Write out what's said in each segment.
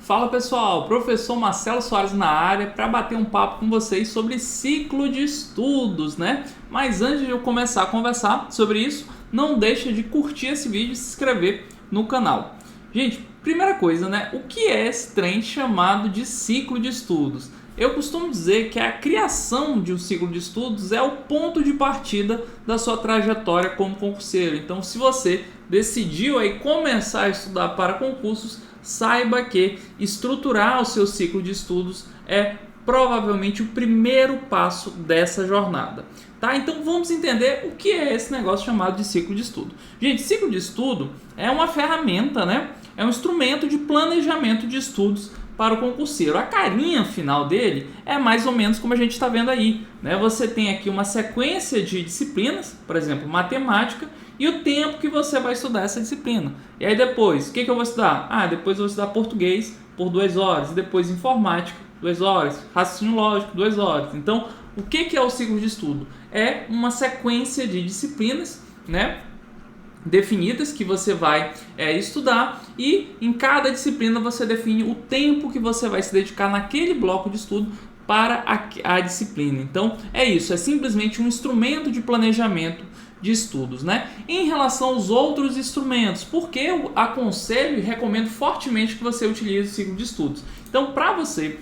Fala pessoal, professor Marcelo Soares na área para bater um papo com vocês sobre ciclo de estudos, né? Mas antes de eu começar a conversar sobre isso, não deixa de curtir esse vídeo e se inscrever no canal. Gente, primeira coisa, né? O que é esse trem chamado de ciclo de estudos? Eu costumo dizer que a criação de um ciclo de estudos é o ponto de partida da sua trajetória como concurseiro. Então, se você decidiu aí começar a estudar para concursos, saiba que estruturar o seu ciclo de estudos é provavelmente o primeiro passo dessa jornada. Tá? Então vamos entender o que é esse negócio chamado de ciclo de estudo. Gente, ciclo de estudo é uma ferramenta, né? É um instrumento de planejamento de estudos para o concurseiro. A carinha final dele é mais ou menos como a gente está vendo aí, né? Você tem aqui uma sequência de disciplinas, por exemplo, matemática, e o tempo que você vai estudar essa disciplina. E aí depois, o que eu vou estudar? Depois eu vou estudar português por 2 horas, e depois informática, 2 horas, raciocínio lógico, 2 horas. Então, o que é o ciclo de estudo? É uma sequência de disciplinas, né, definidas que você vai estudar, e em cada disciplina você define o tempo que você vai se dedicar naquele bloco de estudo para a disciplina. Então é isso, é simplesmente um instrumento de planejamento de estudos, né? Em relação aos outros instrumentos, porque eu aconselho e recomendo fortemente que você utilize o ciclo de estudos. Então, para você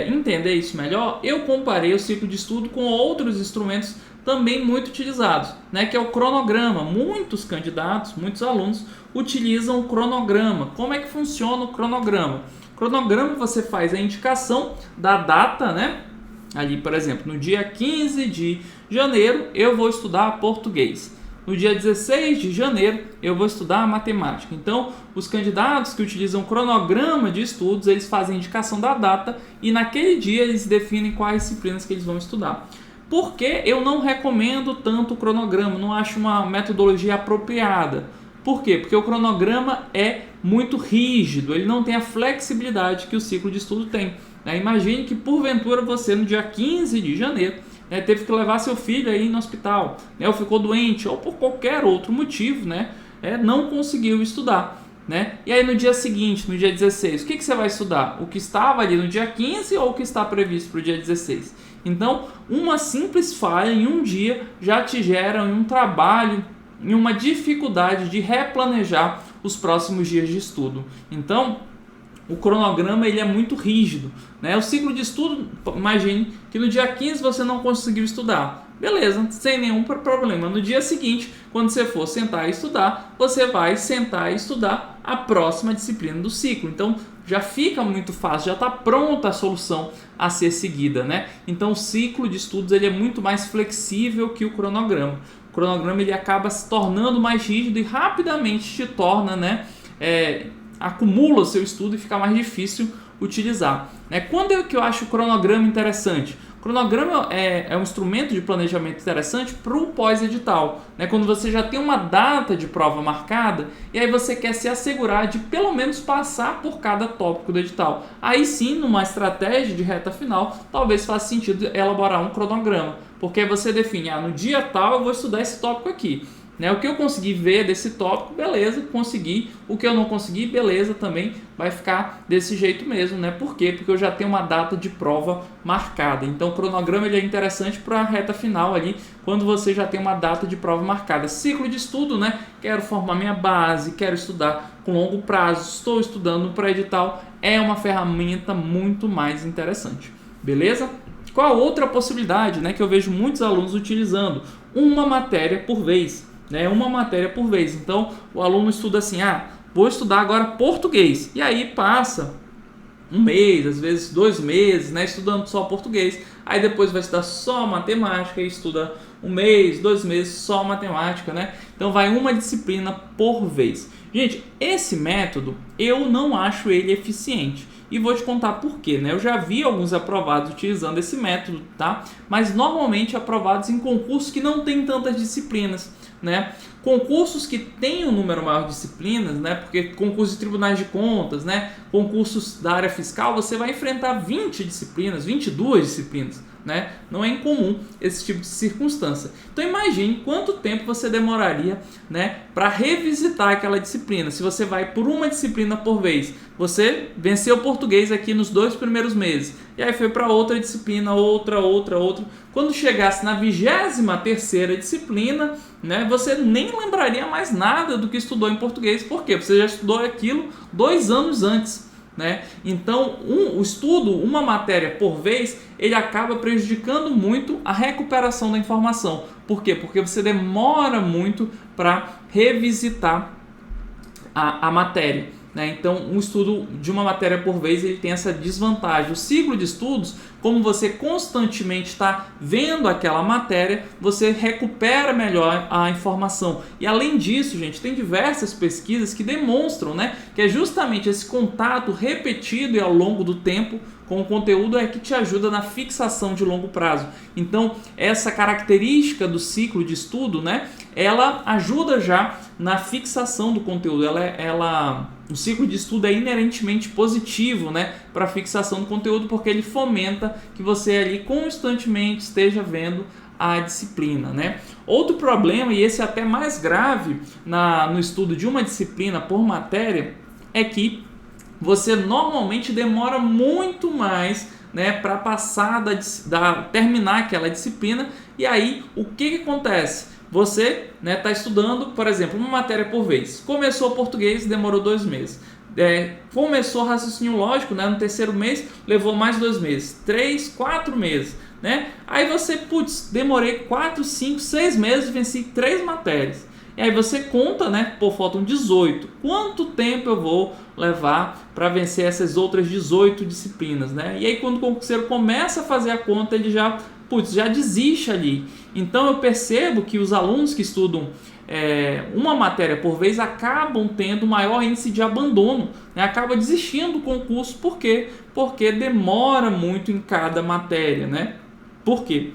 entender isso melhor, eu comparei o ciclo de estudo com outros instrumentos também muito utilizados, né, que é o cronograma. Muitos candidatos, muitos alunos utilizam o cronograma. Como é que funciona o cronograma? O cronograma, você faz a indicação da data, né? Ali, por exemplo, no dia 15 de janeiro eu vou estudar português. No dia 16 de janeiro eu vou estudar matemática. Então, os candidatos que utilizam cronograma de estudos, eles fazem a indicação da data e naquele dia eles definem quais disciplinas que eles vão estudar. Por que eu não recomendo tanto o cronograma? Não acho uma metodologia apropriada. Por quê? Porque o cronograma é muito rígido, ele não tem a flexibilidade que o ciclo de estudo tem. Imagine que porventura você no dia 15 de janeiro teve que levar seu filho aí no hospital, ou ficou doente, ou por qualquer outro motivo, não conseguiu estudar. E aí no dia seguinte, no dia 16, o que você vai estudar? O que estava ali no dia 15 ou o que está previsto para o dia 16? Então, uma simples falha em um dia já te gera um trabalho e uma dificuldade de replanejar os próximos dias de estudo. Então, o cronograma ele é muito rígido, O ciclo de estudo, imagine que no dia 15 você não conseguiu estudar. Beleza, sem nenhum problema. No dia seguinte, quando você for sentar e estudar, você vai sentar e estudar a próxima disciplina do ciclo. Então, já fica muito fácil, já está pronta a solução a ser seguida, Então, o ciclo de estudos ele é muito mais flexível que o cronograma. O cronograma ele acaba se tornando mais rígido e rapidamente te torna, acumula o seu estudo e fica mais difícil utilizar. Quando é que eu acho o cronograma interessante? O cronograma é um instrumento de planejamento interessante para o pós-edital, quando você já tem uma data de prova marcada e aí você quer se assegurar de pelo menos passar por cada tópico do edital. Aí sim, numa estratégia de reta final, talvez faça sentido elaborar um cronograma, porque você define, no dia tal eu vou estudar esse tópico aqui. O que eu consegui ver desse tópico, beleza, consegui. O que eu não consegui, beleza, também vai ficar desse jeito mesmo, Por quê? Porque eu já tenho uma data de prova marcada. Então, o cronograma ele é interessante para a reta final ali, quando você já tem uma data de prova marcada. Ciclo de estudo, Quero formar minha base, quero estudar com longo prazo, estou estudando no pré-edital, é uma ferramenta muito mais interessante. Beleza? Qual outra possibilidade, que eu vejo muitos alunos utilizando? Uma matéria por vez. Uma matéria por vez. Então, o aluno estuda assim, vou estudar agora português. E aí passa um mês, às vezes 2 meses, estudando só português. Aí depois vai estudar só matemática e estuda 1 mês, 2 meses só matemática, Então, vai uma disciplina por vez. Gente, esse método, eu não acho ele eficiente. E vou te contar por quê, Eu já vi alguns aprovados utilizando esse método, tá? Mas normalmente aprovados em concursos que não tem tantas disciplinas. né? Concursos que têm um número maior de disciplinas, né? Porque concursos de tribunais de contas, né? Concursos da área fiscal, você vai enfrentar 20 disciplinas, 22 disciplinas, né? Não é incomum esse tipo de circunstância. Então imagine quanto tempo você demoraria, né, para revisitar aquela disciplina. Se você vai por uma disciplina por vez, você venceu o português aqui nos 2 primeiros meses, e aí foi para outra disciplina, outra. Quando chegasse na 23ª disciplina, né, você nem lembraria mais nada do que estudou em português. Por quê? Você já estudou aquilo 2 anos antes, né? Então, o estudo, uma matéria por vez, ele acaba prejudicando muito a recuperação da informação. Por quê? Porque você demora muito para revisitar a matéria, né? Então, um estudo de uma matéria por vez, ele tem essa desvantagem. O ciclo de estudos, como você constantemente está vendo aquela matéria, você recupera melhor a informação. E além disso, gente, tem diversas pesquisas que demonstram, né, que é justamente esse contato repetido e ao longo do tempo com o conteúdo é que te ajuda na fixação de longo prazo. Então, essa característica do ciclo de estudo, né, ela ajuda já na fixação do conteúdo. O ciclo de estudo é inerentemente positivo, né, para a fixação do conteúdo, porque ele fomenta que você ali constantemente esteja vendo a disciplina, né? Outro problema, e esse é até mais grave no estudo de uma disciplina por matéria, é que você normalmente demora muito mais, né, para passar terminar aquela disciplina. E aí o que acontece? Você, né, está estudando, por exemplo, uma matéria por vez. Começou português, demorou 2 meses. Começou raciocínio lógico, né, no 3º mês, levou mais 2 meses. 3, 4 meses. Né? Aí você, demorei 4, 5, 6 meses e venci 3 matérias. E aí você conta, né? Pô, faltam 18. Quanto tempo eu vou levar para vencer essas outras 18 disciplinas, né? E aí quando o concurseiro começa a fazer a conta, ele já desiste ali. Então eu percebo que os alunos que estudam uma matéria por vez acabam tendo maior índice de abandono, né? Acaba desistindo do concurso. Por quê? Porque demora muito em cada matéria, né? Por quê?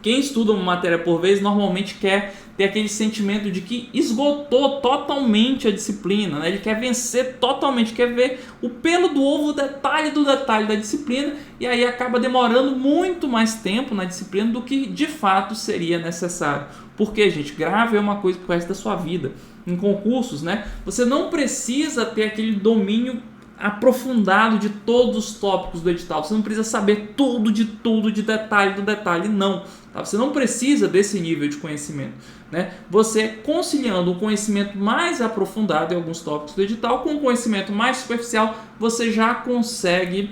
Quem estuda uma matéria por vez normalmente quer ter aquele sentimento de que esgotou totalmente a disciplina, né? Ele quer vencer totalmente, quer ver o pelo do ovo, o detalhe do detalhe da disciplina, e aí acaba demorando muito mais tempo na disciplina do que de fato seria necessário. Porque, gente, grave é uma coisa pro resto da sua vida. Em concursos, né? Você não precisa ter aquele domínio aprofundado de todos os tópicos do edital. Você não precisa saber tudo, de detalhe do detalhe, não. Tá? Você não precisa desse nível de conhecimento, né? Você conciliando um conhecimento mais aprofundado em alguns tópicos do edital com um conhecimento mais superficial, você já consegue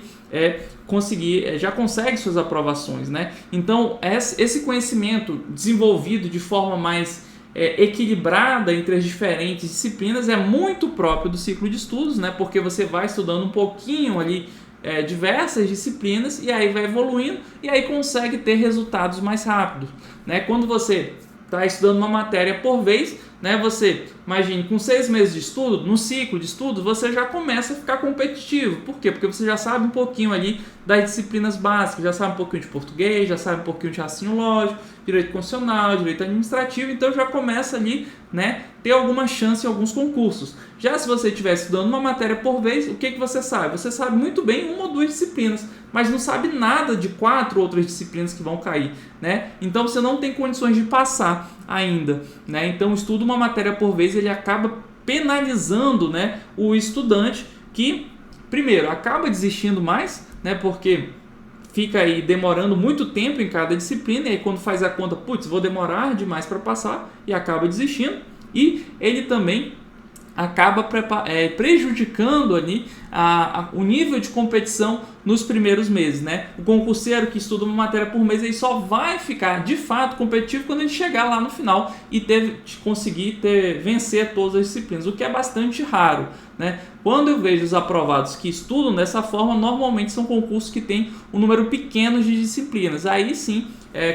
já consegue suas aprovações, né? Então, esse conhecimento desenvolvido de forma mais equilibrada entre as diferentes disciplinas é muito próprio do ciclo de estudos, né? Porque você vai estudando um pouquinho ali diversas disciplinas e aí vai evoluindo e aí consegue ter resultados mais rápidos, né? Quando você está estudando uma matéria por vez, né? Você, imagine, com 6 meses de estudo, no ciclo de estudos, você já começa a ficar competitivo. Por quê? Porque você já sabe um pouquinho ali das disciplinas básicas, já sabe um pouquinho de português, já sabe um pouquinho de raciocínio lógico, direito constitucional, direito administrativo, então já começa ali, né, ter alguma chance em alguns concursos. Já se você estiver estudando uma matéria por vez, o que você sabe? Você sabe muito bem 1 ou 2 disciplinas, mas não sabe nada de 4 outras disciplinas que vão cair, né? Então você não tem condições de passar ainda, né? Então estuda uma matéria por vez, ele acaba penalizando, né, o estudante que, primeiro, acaba desistindo mais, né, porque fica aí demorando muito tempo em cada disciplina, e aí quando faz a conta, vou demorar demais para passar, e acaba desistindo, e ele também acaba prejudicando ali o nível de competição nos primeiros meses, né? O concurseiro que estuda uma matéria por mês, ele só vai ficar de fato competitivo quando ele chegar lá no final e conseguir vencer todas as disciplinas, o que é bastante raro, né? Quando eu vejo os aprovados que estudam dessa forma, normalmente são concursos que têm um número pequeno de disciplinas. Aí sim,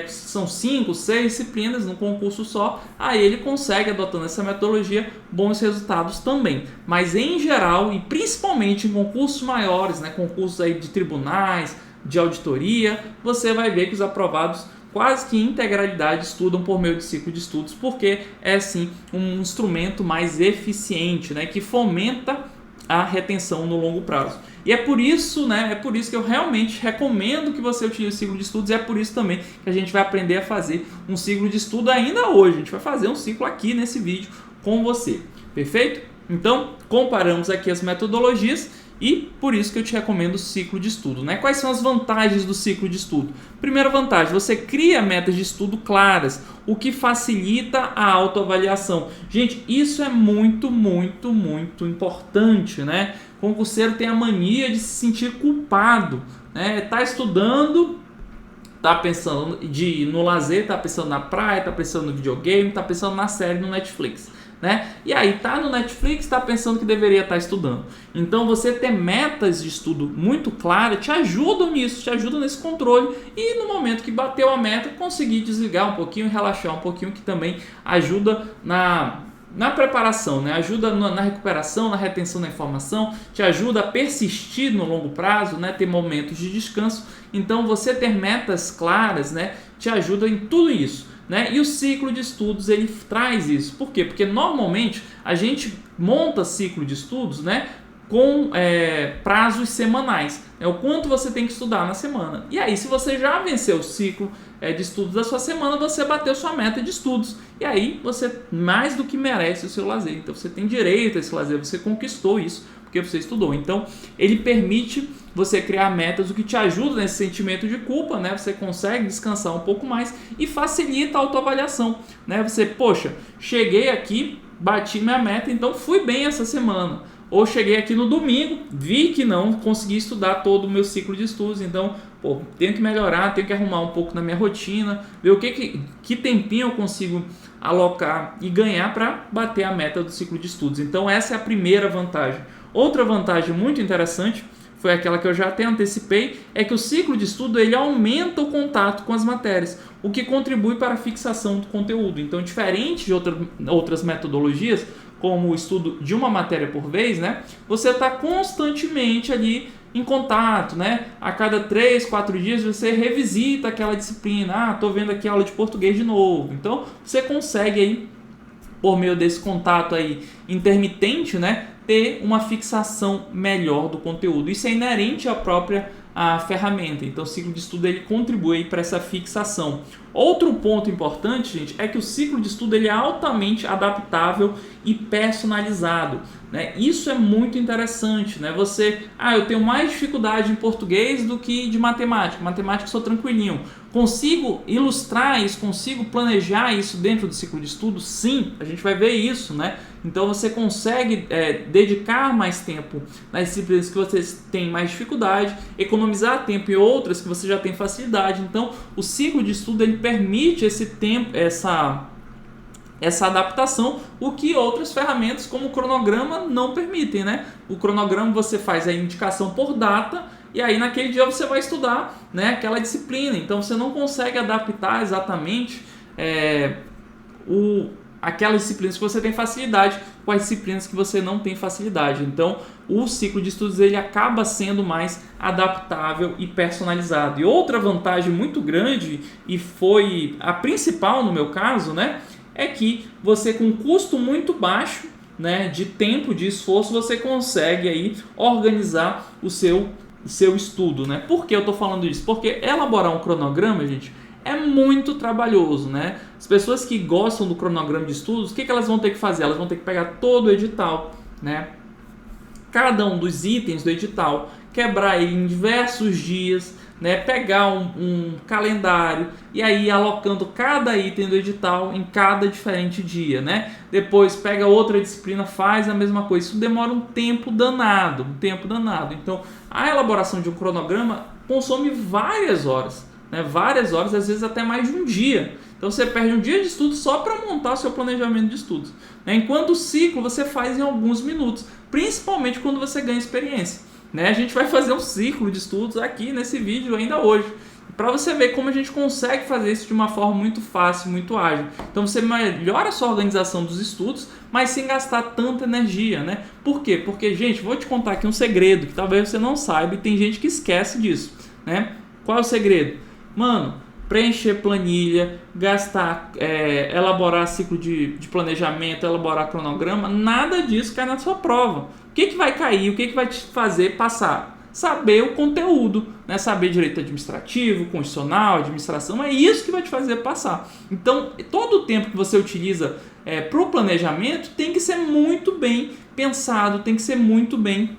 são 5, 6 disciplinas num concurso só, aí ele consegue, adotando essa metodologia, bons resultados também. Mas em geral, e principalmente em concursos maiores, né, concursos aí de tribunais, de auditoria, você vai ver que os aprovados quase que integralidade estudam por meio de ciclo de estudos, porque é sim um instrumento mais eficiente, né, que fomenta a retenção no longo prazo. E é por isso, né, é por isso que eu realmente recomendo que você utilize o ciclo de estudos, e é por isso também que a gente vai aprender a fazer um ciclo de estudo ainda hoje. A gente vai fazer um ciclo aqui nesse vídeo com você, perfeito? Então, comparamos aqui as metodologias e por isso que eu te recomendo o ciclo de estudo, né? Quais são as vantagens do ciclo de estudo? Primeira vantagem, você cria metas de estudo claras, o que facilita a autoavaliação. Gente, isso é muito importante, né? O concurseiro tem a mania de se sentir culpado, né? Tá estudando, tá pensando no lazer, tá pensando na praia, tá pensando no videogame, tá pensando na série no Netflix, né? E aí tá no Netflix, tá pensando que deveria estar estudando. Então você ter metas de estudo muito claras te ajudam nisso, te ajudam nesse controle, e no momento que bateu a meta, conseguir desligar um pouquinho, relaxar um pouquinho, que também ajuda na preparação, né? Ajuda na recuperação, na retenção da informação, te ajuda a persistir no longo prazo, né? Ter momentos de descanso. Então você ter metas claras, né, te ajuda em tudo isso, né? E o ciclo de estudos ele traz isso. Por quê? Porque normalmente a gente monta ciclo de estudos, né, com prazos semanais, é o quanto você tem que estudar na semana. E aí, se você já venceu o ciclo de estudos da sua semana, você bateu sua meta de estudos. E aí, você mais do que merece o seu lazer. Então, você tem direito a esse lazer, você conquistou isso porque você estudou. Então, ele permite você criar metas, o que te ajuda nesse sentimento de culpa, né? Você consegue descansar um pouco mais e facilita a autoavaliação, né? Você, poxa, cheguei aqui, bati minha meta, então fui bem essa semana. Ou cheguei aqui no domingo, vi que não consegui estudar todo o meu ciclo de estudos, então, pô, tenho que melhorar, tenho que arrumar um pouco na minha rotina, ver o que tempinho eu consigo alocar e ganhar para bater a meta do ciclo de estudos. Então, essa é a primeira vantagem. Outra vantagem muito interessante, foi aquela que eu já até antecipei, é que o ciclo de estudo ele aumenta o contato com as matérias, o que contribui para a fixação do conteúdo. Então, diferente de outras metodologias, como o estudo de uma matéria por vez, né, você está constantemente ali em contato, né? A cada 3, 4 dias você revisita aquela disciplina. Estou vendo aqui a aula de português de novo. Então, você consegue aí, por meio desse contato aí intermitente, né, ter uma fixação melhor do conteúdo. Isso é inerente à própria ferramenta. Então, o ciclo de estudo ele contribui para essa fixação. Outro ponto importante, gente, é que o ciclo de estudo ele é altamente adaptável e personalizado, né? Isso é muito interessante, né? Eu tenho mais dificuldade em português do que de matemática. Matemática sou tranquilinho. Consigo ilustrar isso, consigo planejar isso dentro do ciclo de estudo? Sim, a gente vai ver isso, né? Então você consegue dedicar mais tempo nas disciplinas que você tem mais dificuldade, economizar tempo em outras que você já tem facilidade. Então o ciclo de estudo ele permite esse tempo, essa adaptação, o que outras ferramentas como o cronograma não permitem, né? O cronograma você faz a indicação por data e aí naquele dia você vai estudar, né, aquela disciplina. Então você não consegue adaptar exatamente aquelas disciplinas que você tem facilidade com as disciplinas que você não tem facilidade. Então, o ciclo de estudos ele acaba sendo mais adaptável e personalizado. E outra vantagem muito grande, e foi a principal no meu caso, né, é que você com um custo muito baixo, né, de tempo, de esforço, você consegue aí organizar o seu estudo, né? Por que eu estou falando isso? Porque elaborar um cronograma, gente, é muito trabalhoso, né? As pessoas que gostam do cronograma de estudos, o que elas vão ter que fazer? Elas vão ter que pegar todo o edital, né? Cada um dos itens do edital, quebrar ele em diversos dias, né? Pegar um calendário e aí alocando cada item do edital em cada diferente dia, né? Depois pega outra disciplina, faz a mesma coisa. Isso demora um tempo danado, Então, a elaboração de um cronograma consome várias horas, né? Várias horas, às vezes até mais de um dia. Então você perde um dia de estudo só para montar seu planejamento de estudos, né? Enquanto o ciclo você faz em alguns minutos, principalmente quando você ganha experiência, né? A gente vai fazer um ciclo de estudos aqui nesse vídeo ainda hoje, para você ver como a gente consegue fazer isso de uma forma muito fácil, muito ágil. Então você melhora a sua organização dos estudos, mas sem gastar tanta energia, né? Por quê? Porque, gente, vou te contar aqui um segredo que talvez você não saiba e tem gente que esquece disso, né? Qual é o segredo? Mano, preencher planilha, gastar, elaborar ciclo de planejamento, elaborar cronograma, nada disso cai na sua prova. O que vai cair, o que vai te fazer passar? Saber o conteúdo, né? Saber direito administrativo, constitucional, administração, é isso que vai te fazer passar. Então, todo o tempo que você utiliza para o planejamento tem que ser muito bem pensado, tem que ser muito bem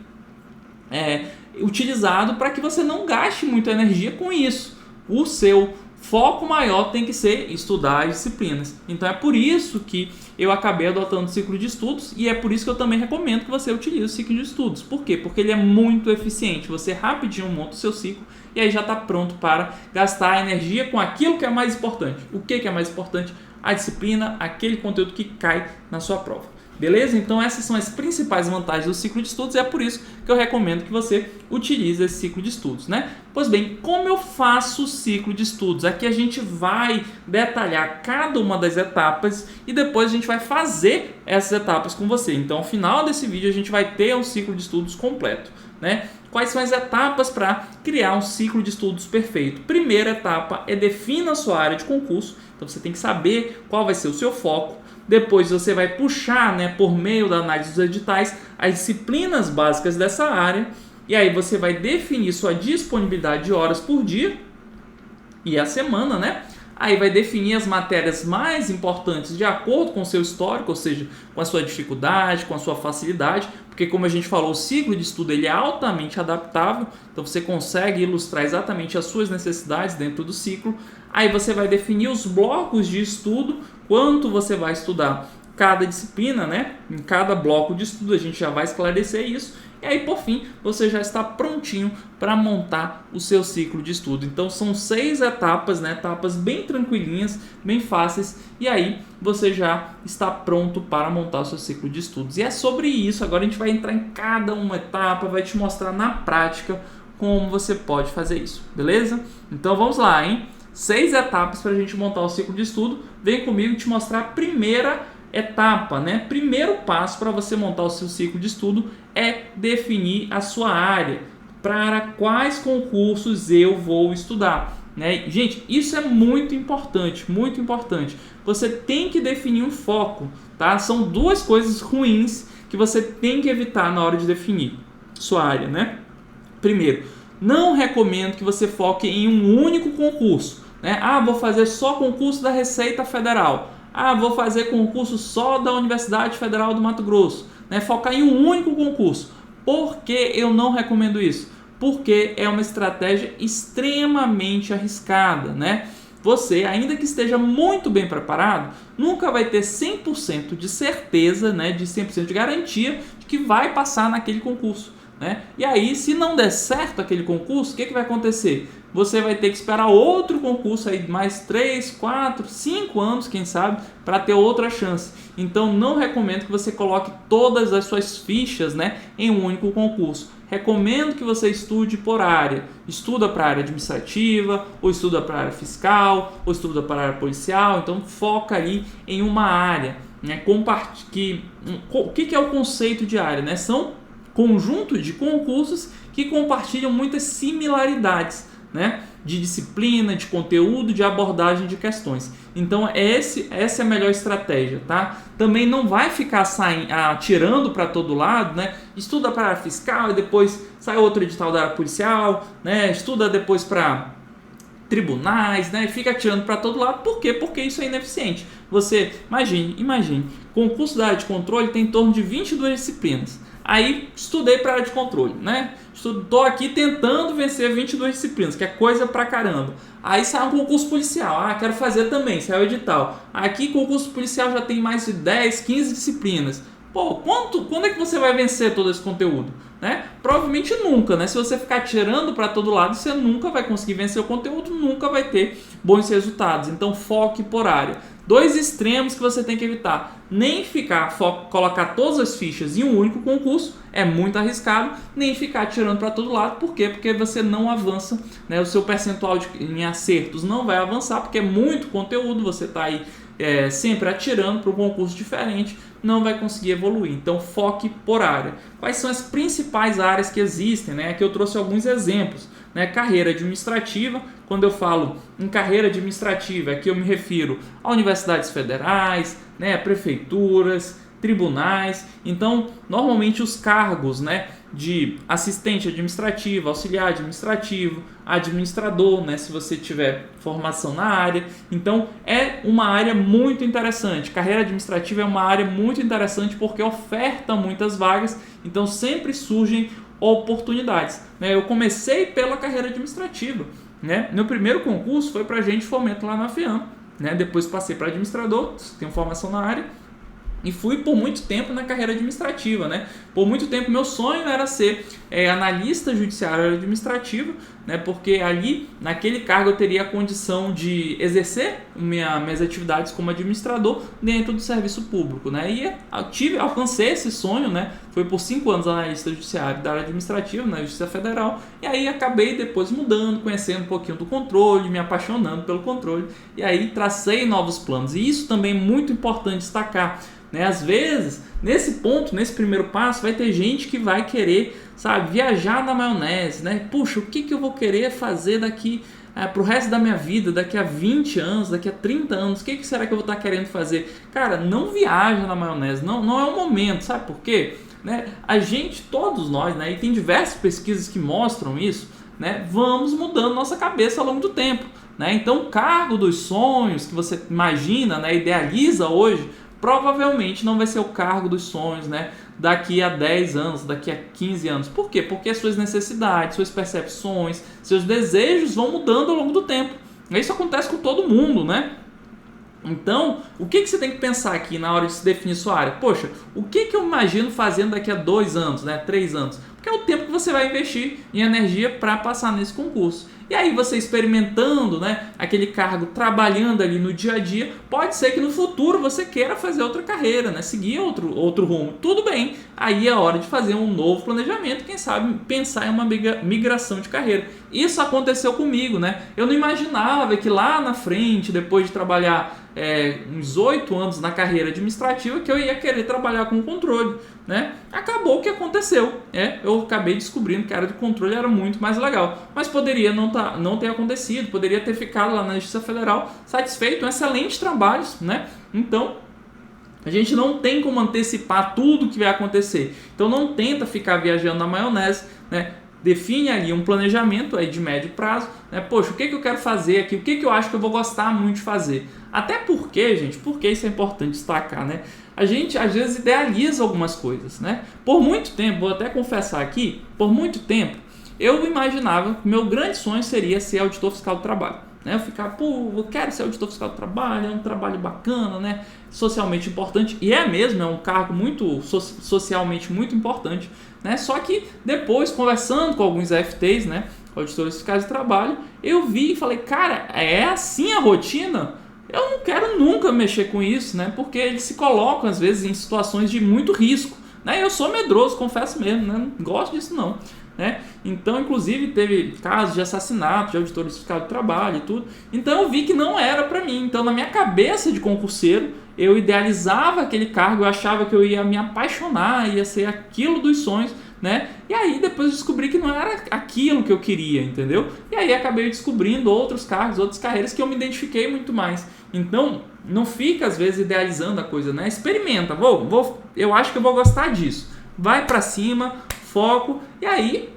utilizado para que você não gaste muita energia com isso. O seu foco maior tem que ser estudar as disciplinas. Então é por isso que eu acabei adotando o ciclo de estudos e é por isso que eu também recomendo que você utilize o ciclo de estudos. Por quê? Porque ele é muito eficiente. Você rapidinho monta o seu ciclo e aí já está pronto para gastar a energia com aquilo que é mais importante. O que é mais importante? A disciplina, aquele conteúdo que cai na sua prova. Beleza? Então essas são as principais vantagens do ciclo de estudos e é por isso que eu recomendo que você utilize esse ciclo de estudos, né? Pois bem, como eu faço o ciclo de estudos? Aqui a gente vai detalhar cada uma das etapas e depois a gente vai fazer essas etapas com você. Então ao final desse vídeo a gente vai ter um ciclo de estudos completo, né? Quais são as etapas para criar um ciclo de estudos perfeito? Primeira etapa é defina a sua área de concurso. Então você tem que saber qual vai ser o seu foco. Depois você vai puxar, né, por meio da análise dos editais, as disciplinas básicas dessa área. E aí você vai definir sua disponibilidade de horas por dia e a semana, né? Aí vai definir as matérias mais importantes de acordo com o seu histórico, ou seja, com a sua dificuldade, com a sua facilidade, porque como a gente falou, o ciclo de estudo ele é altamente adaptável, então você consegue ilustrar exatamente as suas necessidades dentro do ciclo. Aí você vai definir os blocos de estudo, quanto você vai estudar cada disciplina, né? Em cada bloco de estudo a gente já vai esclarecer isso. E aí, por fim, você já está prontinho para montar o seu ciclo de estudo. Então, são 6 etapas, né? Etapas bem tranquilinhas, bem fáceis. E aí, você já está pronto para montar o seu ciclo de estudos. E é sobre isso. Agora, a gente vai entrar em cada uma etapa, vai te mostrar na prática como você pode fazer isso, beleza? Então, vamos lá, hein? 6 etapas para a gente montar o ciclo de estudo. Vem comigo te mostrar a primeira etapa, né? Primeiro passo para você montar o seu ciclo de estudo é definir a sua área, para quais concursos eu vou estudar, né? Gente, isso é muito importante, muito importante. Você tem que definir um foco, tá? São 2 coisas ruins que você tem que evitar na hora de definir sua área, né? Primeiro, não recomendo que você foque em um único concurso, né? Ah, vou fazer só concurso da Receita Federal. Ah, vou fazer concurso só da Universidade Federal do Mato Grosso, né? Focar em um único concurso. Por que eu não recomendo isso? Porque é uma estratégia extremamente arriscada, né? Você, ainda que esteja muito bem preparado, nunca vai ter 100% de certeza, né? De 100% de garantia de que vai passar naquele concurso, né? E aí, se não der certo aquele concurso, o que vai acontecer? Você vai ter que esperar outro concurso aí mais 3, 4, 5 anos, quem sabe, para ter outra chance. Então não recomendo que você coloque todas as suas fichas, né, em um único concurso. Recomendo que você estude por área. Estuda para a área administrativa, ou estuda para a área fiscal, ou estuda para a área policial. Então foca ali em uma área, né? O que é o conceito de área, né? São conjuntos de concursos que compartilham muitas similaridades, né, de disciplina, de conteúdo, de abordagem de questões. Então essa é a melhor estratégia, tá? Também não vai ficar atirando para todo lado, né? Estuda para a área fiscal e depois sai outro edital da área policial, né? Estuda depois para tribunais, né? Fica atirando para todo lado. Por quê? Porque isso é ineficiente. Você, imagine, concurso da área de controle tem em torno de 22 disciplinas. Aí estudei para a área de controle, né? Estou aqui tentando vencer 22 disciplinas, que é coisa pra caramba. Aí sai um concurso policial, quero fazer também, sai o edital. Aqui concurso policial já tem mais de 10, 15 disciplinas. Pô, quando é que você vai vencer todo esse conteúdo? Né? Provavelmente nunca, né? Se você ficar tirando para todo lado, você nunca vai conseguir vencer o conteúdo, nunca vai ter bons resultados. Então foque por área. 2 extremos que você tem que evitar. Nem colocar todas as fichas em um único concurso, é muito arriscado, nem ficar tirando para todo lado. Por quê? Porque você não avança, né? O seu percentual em acertos não vai avançar, porque é muito conteúdo, você está aí sempre atirando para um concurso diferente, não vai conseguir evoluir. Então foque por área. Quais são as principais áreas que existem, né? Aqui eu trouxe alguns exemplos, né? Carreira administrativa, quando eu falo em carreira administrativa, aqui eu me refiro a universidades federais, né? Prefeituras, tribunais. Então, normalmente os cargos, né, de assistente administrativo, auxiliar administrativo, administrador, né, se você tiver formação na área. Então, é uma área muito interessante. Carreira administrativa é uma área muito interessante porque oferta muitas vagas, então sempre surgem oportunidades, né? Eu comecei pela carreira administrativa, né? Meu primeiro concurso foi para agente de fomento lá na FIAM, né? Depois passei para administrador, tenho formação na área. E fui por muito tempo na carreira administrativa, né? Por muito tempo meu sonho era ser analista judiciário administrativo, né? Porque ali, naquele cargo, eu teria a condição de exercer minhas atividades como administrador dentro do serviço público, né? E alcancei esse sonho, né? Foi por 5 anos analista judiciário da área administrativa, na Justiça Federal, e aí acabei depois mudando, conhecendo um pouquinho do controle, me apaixonando pelo controle, e aí tracei novos planos. E isso também é muito importante destacar, né? Às vezes, nesse ponto, nesse primeiro passo, vai ter gente que vai querer, sabe, viajar na maionese, né? Puxa, o que eu vou querer fazer daqui para o resto da minha vida, daqui a 20 anos, daqui a 30 anos, o que será que eu vou estar querendo fazer? Cara, não viaja na maionese, não é o momento, sabe por quê? Né? A gente, todos nós, né, e tem diversas pesquisas que mostram isso, né, vamos mudando nossa cabeça ao longo do tempo, né? Então, o cargo dos sonhos que você imagina, né, idealiza hoje, provavelmente não vai ser o cargo dos sonhos, né, daqui a 10 anos, daqui a 15 anos. Por quê? Porque as suas necessidades, suas percepções, seus desejos vão mudando ao longo do tempo. Isso acontece com todo mundo, né? Então, o que você tem que pensar aqui na hora de se definir sua área? Poxa, o que eu imagino fazendo daqui a 2 anos, né, 3 anos? Porque é o tempo que você vai investir em energia para passar nesse concurso. E aí você experimentando, né, aquele cargo, trabalhando ali no dia a dia, pode ser que no futuro você queira fazer outra carreira, né, seguir outro rumo. Tudo bem, aí é hora de fazer um novo planejamento, quem sabe pensar em uma migração de carreira. Isso aconteceu comigo, né? Eu não imaginava que lá na frente, depois de trabalhar uns 8 anos na carreira administrativa, que eu ia querer trabalhar com controle, né? Acabou o que aconteceu, eu acabei descobrindo que a área de controle era muito mais legal, mas poderia não ter acontecido, poderia ter ficado lá na Justiça Federal satisfeito, um excelente trabalho, né? Então, a gente não tem como antecipar tudo que vai acontecer, então não tenta ficar viajando na maionese, né? Define ali um planejamento aí de médio prazo, né? Poxa, o que eu quero fazer aqui? O que eu acho que eu vou gostar muito de fazer? Até porque, gente, porque isso é importante destacar, né? A gente, às vezes, idealiza algumas coisas, né? Por muito tempo, vou até confessar aqui, por muito tempo, eu imaginava que meu grande sonho seria ser auditor fiscal do trabalho. Né? Eu ficava, eu quero ser auditor fiscal do trabalho, é um trabalho bacana, né? Socialmente importante, e é mesmo, é um cargo muito socialmente muito importante, né? Só que depois, conversando com alguns AFTs, né, auditores fiscais de trabalho, eu vi e falei, cara, é assim a rotina? Eu não quero nunca mexer com isso, né? Porque eles se colocam às vezes em situações de muito risco, né? Eu sou medroso, confesso mesmo, né? Não gosto disso não. Né? Então, inclusive, teve casos de assassinato de auditores fiscais do trabalho e tudo. Então, eu vi que não era para mim. Então, na minha cabeça de concurseiro, eu idealizava aquele cargo, eu achava que eu ia me apaixonar, ia ser aquilo dos sonhos, né? E aí, depois descobri que não era aquilo que eu queria, entendeu? E aí, acabei descobrindo outros cargos, outras carreiras que eu me identifiquei muito mais. Então, não fica, às vezes, idealizando a coisa, né? Experimenta, eu acho que eu vou gostar disso. Vai para cima, foco, e aí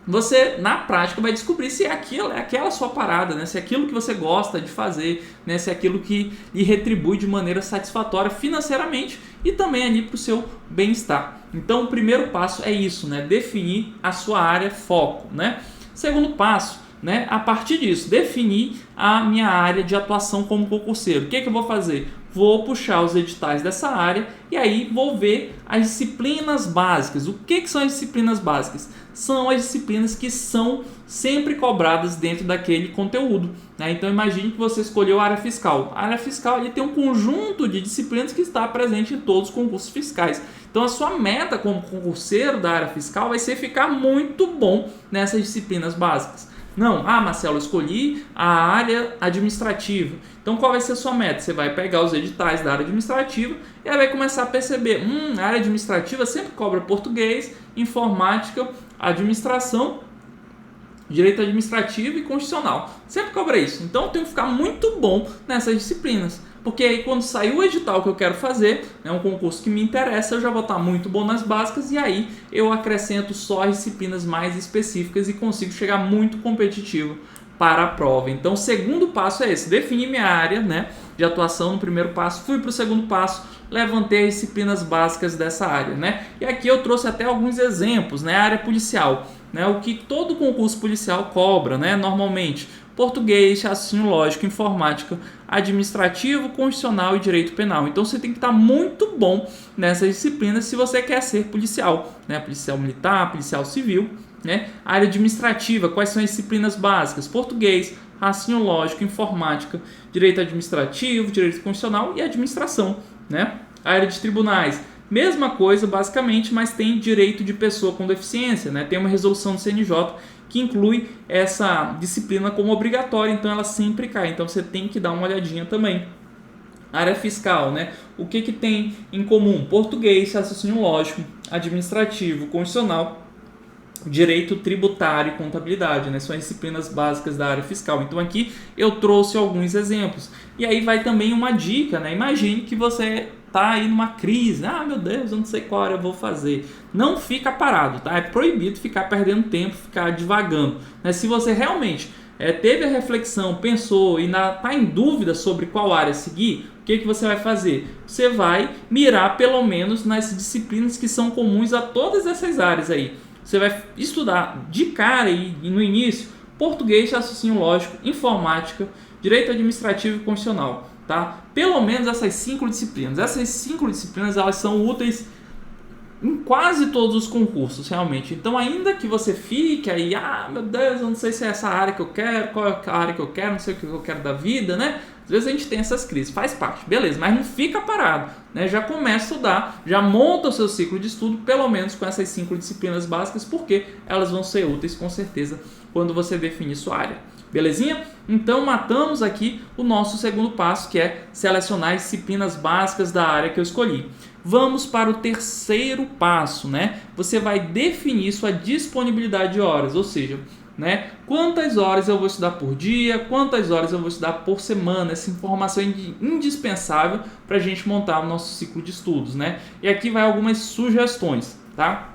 você na prática vai descobrir se é aquela sua parada, né? Se é aquilo que você gosta de fazer, né? Se é aquilo que lhe retribui de maneira satisfatória financeiramente e também ali para o seu bem-estar. Então o primeiro passo é isso, né? Definir a sua área foco, né? Segundo passo, né? A partir disso, definir a minha área de atuação como concurseiro. O que eu vou fazer? Vou puxar os editais dessa área e aí vou ver as disciplinas básicas. O que são as disciplinas básicas? São as disciplinas que são sempre cobradas dentro daquele conteúdo, né? Então imagine que você escolheu a área fiscal. A área fiscal ali tem um conjunto de disciplinas que está presente em todos os concursos fiscais. Então a sua meta como concurseiro da área fiscal vai ser ficar muito bom nessas disciplinas básicas. Não, Marcelo, eu escolhi a área administrativa. Então qual vai ser a sua meta? Você vai pegar os editais da área administrativa e aí vai começar a perceber, a área administrativa sempre cobra português, informática, administração direito administrativo e constitucional. Sempre cobra isso. Então eu tenho que ficar muito bom nessas disciplinas. Porque aí quando sair o edital que eu quero fazer, é um concurso que me interessa, eu já vou estar muito bom nas básicas e aí eu acrescento só as disciplinas mais específicas e consigo chegar muito competitivo para a prova. Então o segundo passo é esse, definir minha área, né, de atuação no primeiro passo, fui para o segundo passo, levantei as disciplinas básicas dessa área, né? E aqui eu trouxe até alguns exemplos, né? A área policial, né? O que todo concurso policial cobra, né? Normalmente, português, raciocínio lógico, informática, administrativo, constitucional e direito penal. Então você tem que estar muito bom nessas disciplinas se você quer ser policial, né? Policial militar, policial civil, né? A área administrativa, quais são as disciplinas básicas? Português, raciocínio lógico, informática, direito administrativo, direito constitucional e administração, né? A área de tribunais, mesma coisa basicamente, mas tem direito de pessoa com deficiência, né? Tem uma resolução do CNJ que inclui essa disciplina como obrigatória, então ela sempre cai, então você tem que dar uma olhadinha também. A área fiscal, né? O que tem em comum? Português, raciocínio lógico, administrativo, constitucional, direito tributário e contabilidade, né? São as disciplinas básicas da área fiscal. Então aqui eu trouxe alguns exemplos. E aí vai também uma dica, né? Imagine que você tá aí numa crise, meu Deus, eu não sei qual área eu vou fazer. Não fica parado, tá? É proibido ficar perdendo tempo, ficar divagando, né? Se você realmente teve a reflexão, pensou e está em dúvida sobre qual área seguir, o que você vai fazer? Você vai mirar pelo menos nas disciplinas que são comuns a todas essas áreas aí. Você vai estudar de cara e no início português, raciocínio lógico, informática, direito administrativo e constitucional, tá? Pelo menos essas 5 disciplinas. Essas 5 disciplinas elas são úteis em quase todos os concursos, realmente. Então, ainda que você fique aí, meu Deus, eu não sei se é essa área que eu quero, qual é a área que eu quero, não sei o que eu quero da vida, né? Às vezes a gente tem essas crises, faz parte, beleza, mas não fica parado, né? Já começa a estudar, já monta o seu ciclo de estudo, pelo menos com essas 5 disciplinas básicas, porque elas vão ser úteis com certeza quando você definir sua área. Belezinha? Então matamos aqui o nosso segundo passo, que é selecionar as disciplinas básicas da área que eu escolhi. Vamos para o terceiro passo, né? Você vai definir sua disponibilidade de horas, ou seja, né, quantas horas eu vou estudar por dia, quantas horas eu vou estudar por semana. Essa informação é indispensável para a gente montar o nosso ciclo de estudos, né? E aqui vai algumas sugestões, tá?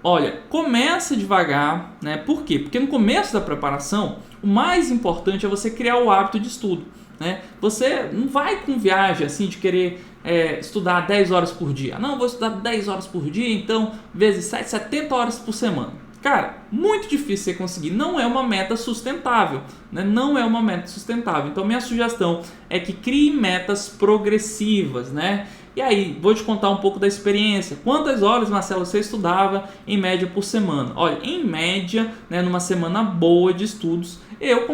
Olha, começa devagar, né? Por quê? Porque no começo da preparação, o mais importante é você criar o hábito de estudo, né? Você não vai com viagem assim de querer estudar 10 horas por dia. Não, vou estudar 10 horas por dia, então vezes 7, 70 horas por semana. Cara, muito difícil você conseguir. Não é uma meta sustentável, né? Não é uma meta sustentável. Então minha sugestão é que crie metas progressivas, né? E aí, vou te contar um pouco da experiência. Quantas horas, Marcelo, você estudava em média por semana? Olha, em média, né, numa semana boa de estudos, eu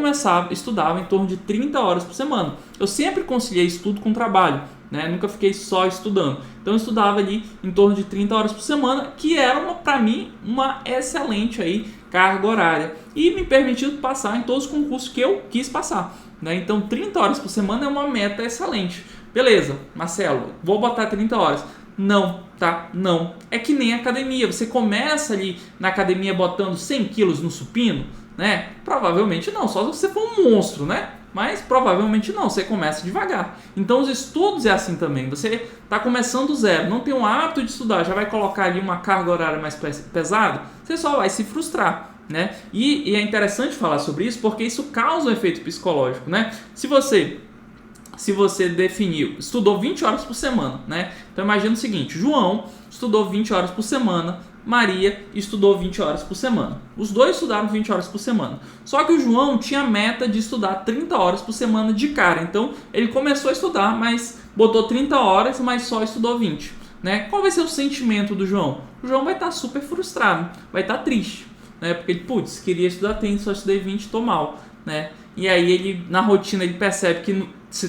estudava em torno de 30 horas por semana. Eu sempre conciliei estudo com trabalho, né? Nunca fiquei só estudando. Então eu estudava ali em torno de 30 horas por semana, que era para mim uma excelente aí carga horária e me permitiu passar em todos os concursos que eu quis passar, né? Então 30 horas por semana é uma meta excelente. Beleza, Marcelo, vou botar 30 horas. Não, tá? Não. É que nem academia. Você começa ali na academia botando 100 quilos no supino, né? Provavelmente não, só se você for um monstro, né? Mas provavelmente não, você começa devagar. Então os estudos é assim também. Você está começando do zero, não tem um hábito de estudar, já vai colocar ali uma carga horária mais pesada, você só vai se frustrar, né? E é interessante falar sobre isso porque isso causa um efeito psicológico, né? Se você definiu, estudou 20 horas por semana, né? Então imagina o seguinte, João estudou 20 horas por semana, Maria estudou 20 horas por semana. Os dois estudaram 20 horas por semana. Só que o João tinha a meta de estudar 30 horas por semana de cara. Então ele começou a estudar, mas botou 30 horas, mas só estudou 20. Né? Qual vai ser o sentimento do João? O João vai estar super frustrado, vai estar triste, né? Porque ele, queria estudar 30, só estudei 20, tô mal, né? E aí ele, na rotina, ele percebe que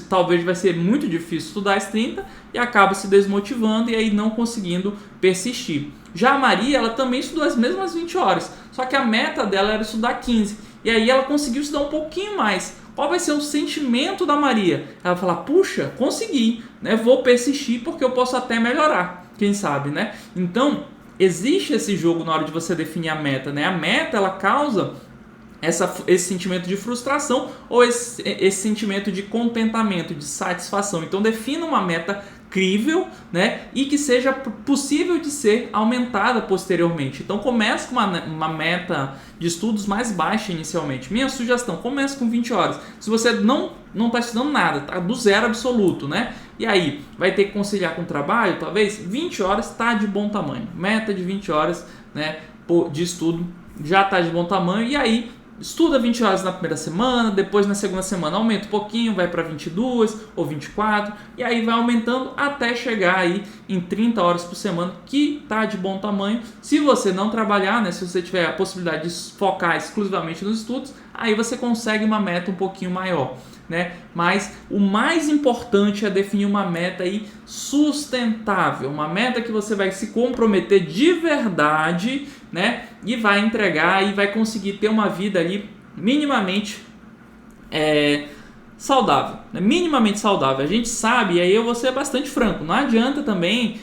talvez vai ser muito difícil estudar as 30 e acaba se desmotivando e aí não conseguindo persistir. Já a Maria, ela também estudou as mesmas 20 horas, só que a meta dela era estudar 15. E aí ela conseguiu estudar um pouquinho mais. Qual vai ser o sentimento da Maria? Ela vai falar, puxa, consegui, né? Vou persistir porque eu posso até melhorar, quem sabe, né? Então, existe esse jogo na hora de você definir a meta, né? A meta, ela causa esse sentimento de frustração ou esse sentimento de contentamento, de satisfação. Então defina uma meta crível, né, e que seja possível de ser aumentada posteriormente. Então comece com uma meta de estudos mais baixa inicialmente. Minha sugestão, comece com 20 horas. Se você não está estudando nada, tá do zero absoluto, né? E aí, vai ter que conciliar com o trabalho, talvez 20 horas está de bom tamanho. Meta de 20 horas, né, de estudo já está de bom tamanho. E aí, estuda 20 horas na primeira semana, depois na segunda semana aumenta um pouquinho, vai para 22 ou 24, e aí vai aumentando até chegar aí em 30 horas por semana, que está de bom tamanho. Se você não trabalhar, né, se você tiver a possibilidade de focar exclusivamente nos estudos, aí você consegue uma meta um pouquinho maior, né? Mas o mais importante é definir uma meta aí sustentável, uma meta que você vai se comprometer de verdade, né? E vai entregar e vai conseguir ter uma vida ali minimamente saudável, né? Minimamente saudável. A gente sabe, e aí eu vou ser bastante franco, não adianta também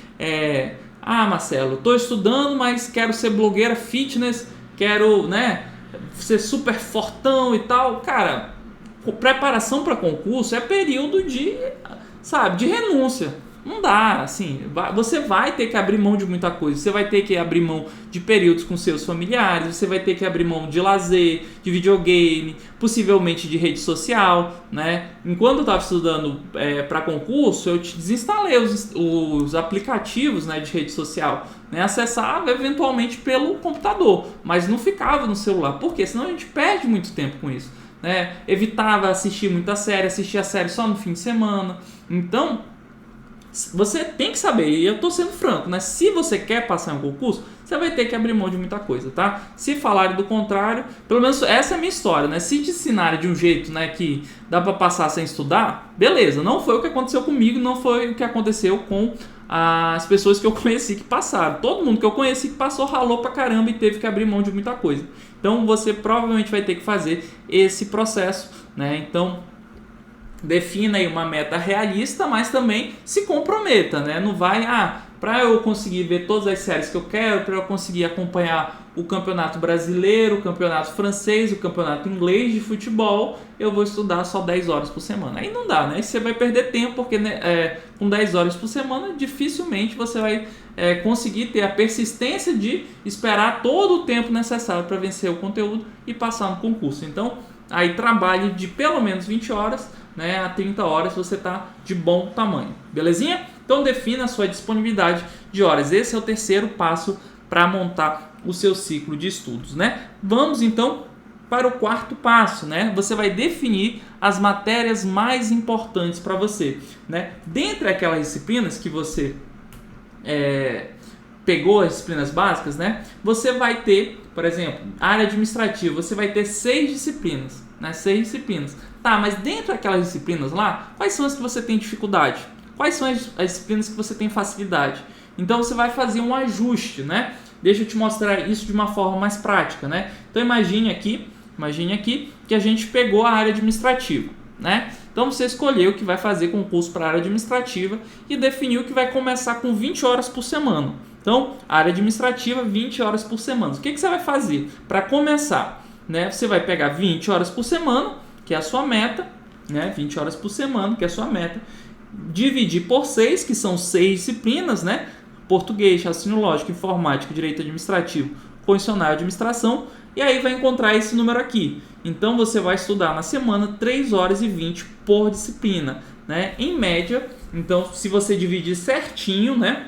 Marcelo, estou estudando, mas quero ser blogueira fitness, quero, né, ser super fortão e tal. Cara, preparação para concurso é período de renúncia. Não dá, assim, você vai ter que abrir mão de muita coisa. Você vai ter que abrir mão de períodos com seus familiares, você vai ter que abrir mão de lazer, de videogame, possivelmente de rede social, né? Enquanto eu estava estudando para concurso, eu desinstalei os aplicativos, né, de rede social, né? Acessava eventualmente pelo computador, mas não ficava no celular. Por quê? Senão a gente perde muito tempo com isso, né? Evitava assistir muita série, assistia a série só no fim de semana. Então, você tem que saber, e eu estou sendo franco, né? Se você quer passar em um concurso, você vai ter que abrir mão de muita coisa, tá? Se falarem do contrário, pelo menos essa é a minha história, né? Se te ensinarem de um jeito, né, que dá para passar sem estudar, beleza. Não foi o que aconteceu comigo, não foi o que aconteceu com as pessoas que eu conheci que passaram. Todo mundo que eu conheci que passou ralou pra caramba e teve que abrir mão de muita coisa. Então você provavelmente vai ter que fazer esse processo, né? Então defina aí uma meta realista, mas também se comprometa, né? Não vai, para eu conseguir ver todas as séries que eu quero, para eu conseguir acompanhar o campeonato brasileiro, o campeonato francês, o campeonato inglês de futebol, eu vou estudar só 10 horas por semana. Aí não dá, né? Aí você vai perder tempo, porque né, com 10 horas por semana, dificilmente você vai conseguir ter a persistência de esperar todo o tempo necessário para vencer o conteúdo e passar no concurso. Então, aí trabalhe de pelo menos 20 horas, né, a 30 horas você está de bom tamanho, belezinha? Então defina a sua disponibilidade de horas. Esse é o terceiro passo para montar o seu ciclo de estudos, né? Vamos então para o quarto passo, né? Você vai definir as matérias mais importantes para você, né? Dentre aquelas disciplinas que você pegou as disciplinas básicas, né? Você vai ter, por exemplo, área administrativa, você vai ter 6 disciplinas, né? 6 disciplinas. Tá, mas dentro daquelas disciplinas lá, quais são as que você tem dificuldade? Quais são as disciplinas que você tem facilidade? Então você vai fazer um ajuste, né? Deixa eu te mostrar isso de uma forma mais prática, né? Então imagine aqui que a gente pegou a área administrativa, né? Então você escolheu que vai fazer concurso para a área administrativa e definiu que vai começar com 20 horas por semana. Então, área administrativa, 20 horas por semana. O que você vai fazer para começar? Né? Você vai pegar 20 horas por semana, que é a sua meta, né? 20 horas por semana, que é a sua meta, dividir por 6, que são 6 disciplinas, né? Português, raciocínio lógico, informática, direito administrativo, constitucional e administração, e aí vai encontrar esse número aqui. Então você vai estudar na semana 3 horas e 20 por disciplina, né? Em média, então se você dividir certinho, né,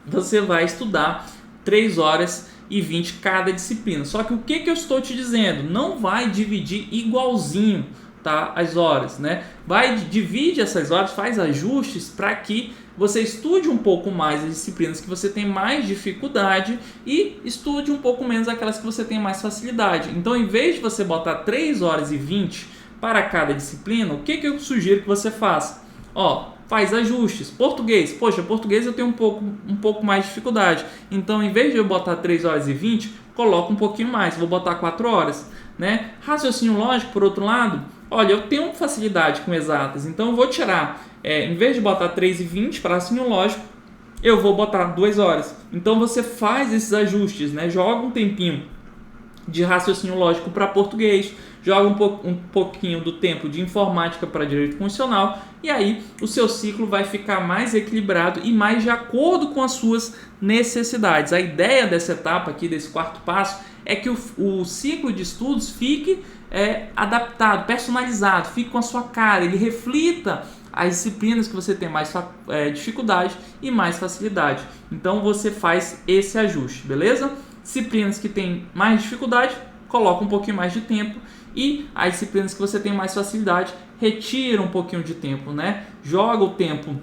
você vai estudar 3 horas e 20 cada disciplina. Só que o que eu estou te dizendo? Não vai dividir igualzinho, tá, as horas, né? Divide essas horas, faz ajustes para que você estude um pouco mais as disciplinas que você tem mais dificuldade e estude um pouco menos aquelas que você tem mais facilidade. Então, em vez de você botar 3 horas e 20 para cada disciplina, o que eu sugiro que você faça? Faz ajustes. Português. Poxa, português eu tenho um pouco mais de dificuldade. Então, em vez de eu botar 3 horas e 20, coloco um pouquinho mais. Vou botar 4 horas. Né? Raciocínio lógico, por outro lado, olha, eu tenho facilidade com exatas. Então, eu vou tirar, em vez de botar 3 e 20 para raciocínio lógico, eu vou botar 2 horas. Então você faz esses ajustes, né? Joga um tempinho de raciocínio lógico para português, joga um pouquinho do tempo de informática para direito constitucional, e aí o seu ciclo vai ficar mais equilibrado e mais de acordo com as suas necessidades. A ideia dessa etapa aqui, desse quarto passo, é que o ciclo de estudos fique adaptado, personalizado, fique com a sua cara, ele reflita as disciplinas que você tem mais dificuldade e mais facilidade. Então você faz esse ajuste, beleza? Disciplinas que tem mais dificuldade, coloca um pouquinho mais de tempo, e as disciplinas que você tem mais facilidade, retira um pouquinho de tempo, né? Joga o tempo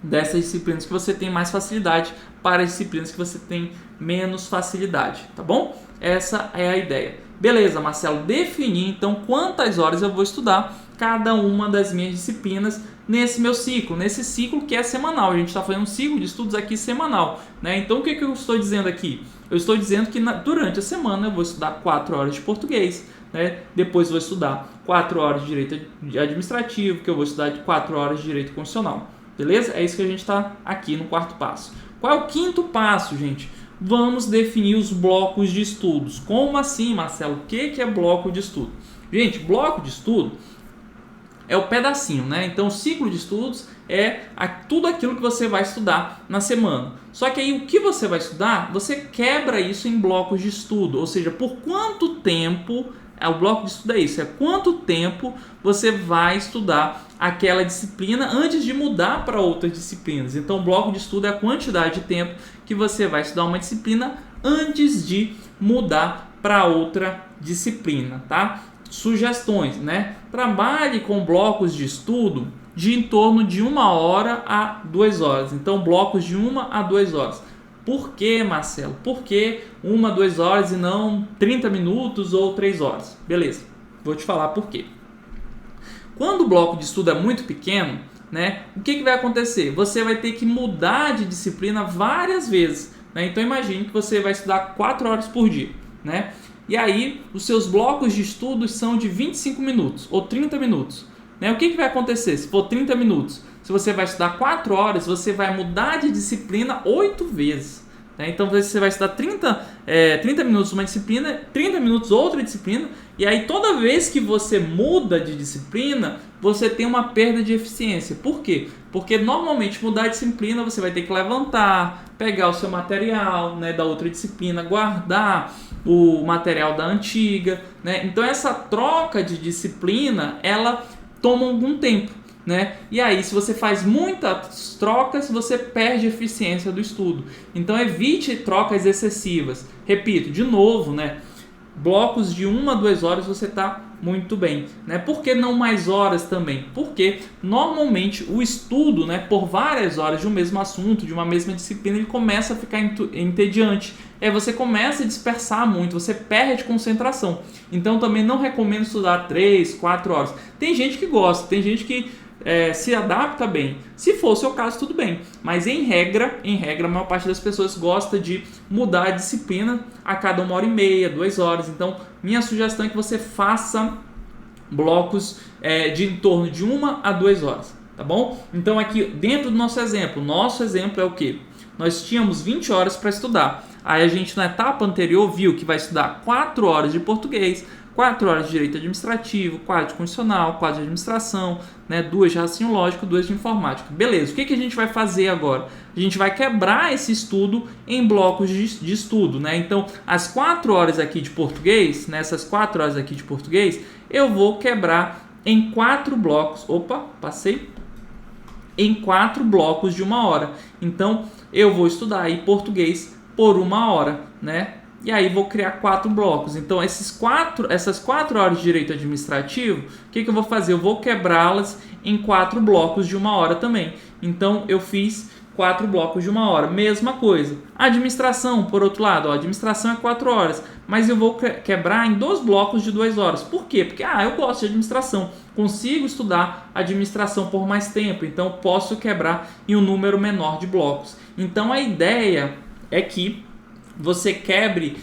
dessas disciplinas que você tem mais facilidade para as disciplinas que você tem menos facilidade, tá bom? Essa é a ideia. Beleza, Marcelo, defini então quantas horas eu vou estudar cada uma das minhas disciplinas nesse meu ciclo, nesse ciclo que é semanal. A gente está fazendo um ciclo de estudos aqui semanal, né? Então o que eu estou dizendo aqui? Eu estou dizendo que durante a semana eu vou estudar 4 horas de português, né? Depois vou estudar 4 horas de direito administrativo, que eu vou estudar 4 horas de direito constitucional. Beleza? É isso que a gente está aqui no quarto passo. Qual é o quinto passo, gente? Vamos definir os blocos de estudos. Como assim, Marcelo? O que é bloco de estudo? Gente, bloco de estudo é o pedacinho, né? Então, o ciclo de estudos é tudo aquilo que você vai estudar na semana. Só que aí, o que você vai estudar, você quebra isso em blocos de estudo. Ou seja, por quanto tempo... O bloco de estudo é isso, é quanto tempo você vai estudar aquela disciplina antes de mudar para outras disciplinas. Então, o bloco de estudo é a quantidade de tempo que você vai estudar uma disciplina antes de mudar para outra disciplina, tá? Sugestões, né? Trabalhe com blocos de estudo de em torno de 1 hora a 2 horas. Então, blocos de 1 a 2 horas. Por que, Marcelo? Por que 1 a 2 horas e não 30 minutos ou 3 horas? Beleza, vou te falar por quê. Quando o bloco de estudo é muito pequeno, né, o que vai acontecer? Você vai ter que mudar de disciplina várias vezes, né? Então imagine que você vai estudar 4 horas por dia, né? E aí os seus blocos de estudos são de 25 minutos ou 30 minutos. Né? O que vai acontecer se for 30 minutos? Se você vai estudar 4 horas, você vai mudar de disciplina 8 vezes. Né? Então você vai estudar 30 minutos uma disciplina, 30 minutos outra disciplina, e aí toda vez que você muda de disciplina, você tem uma perda de eficiência. Por quê? Porque normalmente mudar de disciplina você vai ter que levantar, pegar o seu material, né, da outra disciplina, guardar o material da antiga. Né? Então essa troca de disciplina, ela toma algum tempo. Né? E aí, se você faz muitas trocas, você perde a eficiência do estudo. Então, evite trocas excessivas. Repito, de novo, né? Blocos de 1 a 2 horas você está muito bem. Né? Por que não mais horas também? Porque, normalmente, o estudo, né, por várias horas de um mesmo assunto, de uma mesma disciplina, ele começa a ficar entediante. Você começa a dispersar muito, você perde concentração. Então, também não recomendo estudar 3, 4 horas. Tem gente que gosta, tem gente que se adapta bem. Se for o seu caso, tudo bem. Mas em regra, a maior parte das pessoas gosta de mudar a disciplina a cada 1 hora e meia, 2 horas. Então, minha sugestão é que você faça blocos de em torno de 1 a 2 horas. Tá bom? Então, aqui dentro do nosso exemplo é o quê? Nós tínhamos 20 horas para estudar. Aí a gente, na etapa anterior, viu que vai estudar 4 horas de português, 4 horas de direito administrativo, 4 de constitucional, 4 de administração, né, 2 de raciocínio lógico, 2 de informática. Beleza, o que a gente vai fazer agora? A gente vai quebrar esse estudo em blocos de estudo. Né? Então, as 4 horas aqui de português, nessas 4 horas aqui de português, eu vou quebrar em 4 blocos. Em 4 blocos de 1 hora. Então, eu vou estudar aí português por 1 hora, né? E aí vou criar 4 blocos. Então, essas 4 horas de direito administrativo, o que eu vou fazer? Eu vou quebrá-las em 4 blocos de 1 hora também. Então, eu fiz 4 blocos de 1 hora. Mesma coisa. Administração, por outro lado, a administração é 4 horas. Mas eu vou quebrar em 2 blocos de 2 horas. Por quê? Porque eu gosto de administração. Consigo estudar administração por mais tempo. Então, posso quebrar em um número menor de blocos. Então, a ideia é que você quebre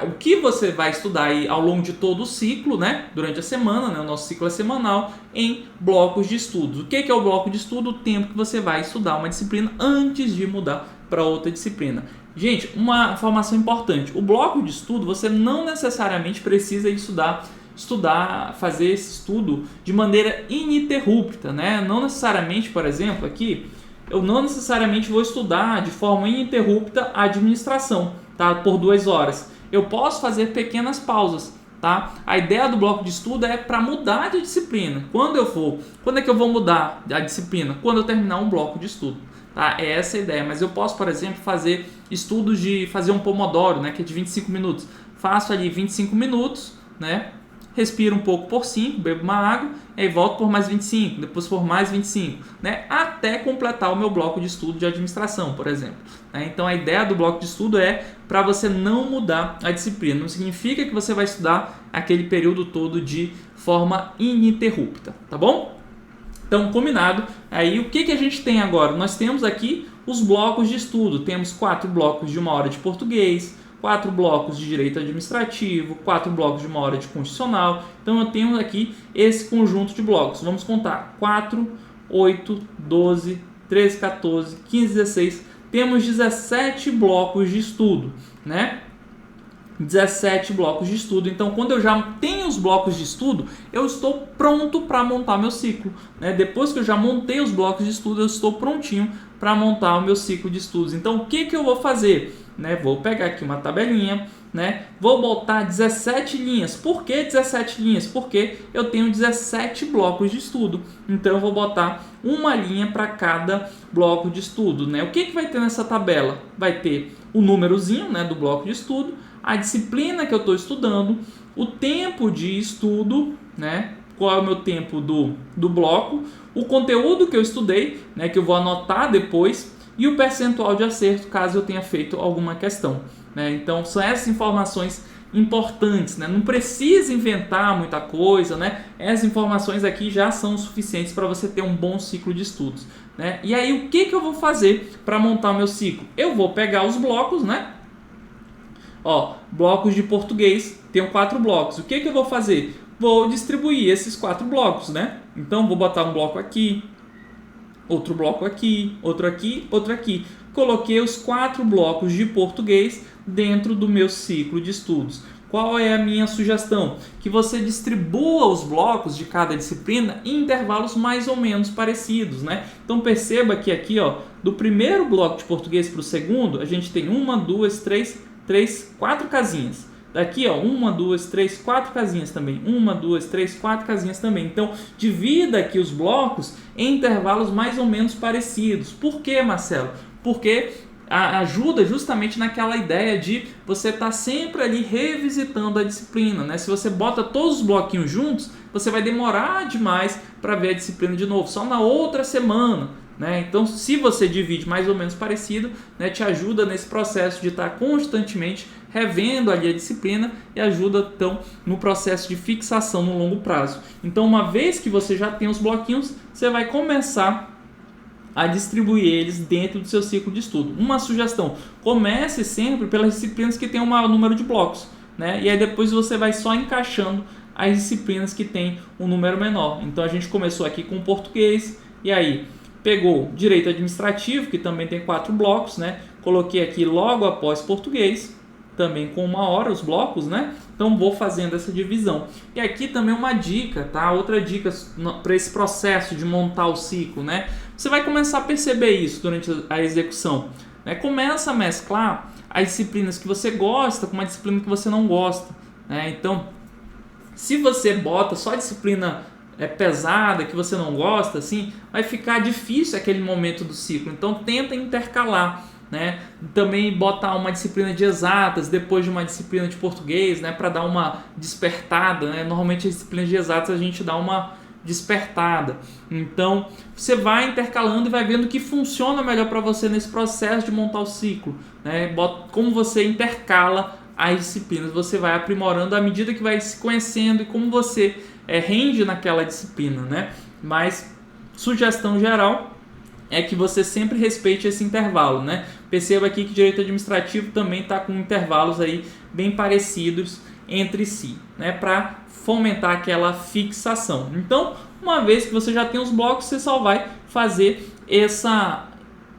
o que você vai estudar aí ao longo de todo o ciclo, né? Durante a semana, né? O nosso ciclo é semanal, em blocos de estudos. O que é o bloco de estudo? O tempo que você vai estudar uma disciplina antes de mudar para outra disciplina. Gente, uma informação importante: o bloco de estudo você não necessariamente precisa estudar, fazer esse estudo de maneira ininterrupta, né? Não necessariamente, por exemplo, aqui eu não necessariamente vou estudar de forma ininterrupta a administração, tá? Por 2 horas. Eu posso fazer pequenas pausas, tá? A ideia do bloco de estudo é para mudar de disciplina. Quando é que eu vou mudar a disciplina? Quando eu terminar um bloco de estudo, tá? É essa a ideia. Mas eu posso, por exemplo, fazer estudos de fazer um pomodoro, né? Que é de 25 minutos. Faço ali 25 minutos, né? Respiro um pouco por 5, bebo uma água, e aí volto por mais 25, depois por mais 25, né? Até completar o meu bloco de estudo de administração, por exemplo. Então a ideia do bloco de estudo é para você não mudar a disciplina. Não significa que você vai estudar aquele período todo de forma ininterrupta, tá bom? Então, combinado. Aí o que a gente tem agora? Nós temos aqui os blocos de estudo. Temos 4 blocos de 1 hora de português, 4 blocos de direito administrativo, 4 blocos de 1 hora de constitucional. Então eu tenho aqui esse conjunto de blocos. Vamos contar: 4, 8, 12, 13, 14, 15, 16. Temos 17 blocos de estudo, né? 17 blocos de estudo. Então, quando eu já tenho os blocos de estudo, eu estou pronto para montar meu ciclo, né? Depois que eu já montei os blocos de estudo, eu estou prontinho para montar o meu ciclo de estudos. Então, o que eu vou fazer? Vou pegar aqui uma tabelinha, né? Vou botar 17 linhas. Por que 17 linhas? Porque eu tenho 17 blocos de estudo. Então, eu vou botar uma linha para cada bloco de estudo, né? O que vai ter nessa tabela? Vai ter o númerozinho, né, do bloco de estudo, a disciplina que eu estou estudando, o tempo de estudo, né? Qual é o meu tempo do bloco, o conteúdo que eu estudei, né, que eu vou anotar depois, e o percentual de acerto caso eu tenha feito alguma questão, né? Então são essas informações importantes, né? Não precisa inventar muita coisa, né? Essas informações aqui já são suficientes para você ter um bom ciclo de estudos, né? E aí o que eu vou fazer para montar o meu ciclo? Eu vou pegar os blocos, né? Blocos de português, tenho 4 blocos. O que eu vou fazer? Vou distribuir esses 4 blocos, né? Então vou botar um bloco aqui, outro bloco aqui, outro aqui, outro aqui. Coloquei os 4 blocos de português dentro do meu ciclo de estudos. Qual é a minha sugestão? Que você distribua os blocos de cada disciplina em intervalos mais ou menos parecidos, né? Então perceba que aqui, do primeiro bloco de português para o segundo, a gente tem 1, 2, 3, 4 casinhas. Daqui, 1, 2, 3, 4 casinhas também. 1, 2, 3, 4 casinhas também. Então, divida aqui os blocos em intervalos mais ou menos parecidos. Por quê, Marcelo? Porque ajuda justamente naquela ideia de você estar sempre ali revisitando a disciplina, né? Se você bota todos os bloquinhos juntos, você vai demorar demais para ver a disciplina de novo, só na outra semana, né? Então, se você divide mais ou menos parecido, né, te ajuda nesse processo de estar constantemente revendo ali a disciplina e ajuda, então, no processo de fixação no longo prazo. Então, uma vez que você já tem os bloquinhos, você vai começar a distribuir eles dentro do seu ciclo de estudo. Uma sugestão: comece sempre pelas disciplinas que tem um maior número de blocos, né? E aí depois você vai só encaixando as disciplinas que tem um número menor. Então, a gente começou aqui com português, e aí pegou direito administrativo, que também tem 4 blocos, né? Coloquei aqui logo após português, também com 1 hora os blocos, né? Então vou fazendo essa divisão. E aqui também uma dica, tá? Outra dica para esse processo de montar o ciclo, né? Você vai começar a perceber isso durante a execução, né? Começa a mesclar as disciplinas que você gosta com uma disciplina que você não gosta, né? Então, se você bota só a disciplina pesada, que você não gosta, assim, vai ficar difícil aquele momento do ciclo. Então tenta intercalar, né? Também botar uma disciplina de exatas depois de uma disciplina de português, né? Para dar uma despertada, né? Normalmente as disciplinas de exatas a gente dá uma despertada. Então você vai intercalando e vai vendo o que funciona melhor para você nesse processo de montar o ciclo, né? Como você intercala as disciplinas, você vai aprimorando à medida que vai se conhecendo e como você rende naquela disciplina, né? Mas sugestão geral é que você sempre respeite esse intervalo, né? Perceba aqui que direito administrativo também está com intervalos aí bem parecidos entre si, né? Para fomentar aquela fixação. Então, uma vez que você já tem os blocos, você só vai fazer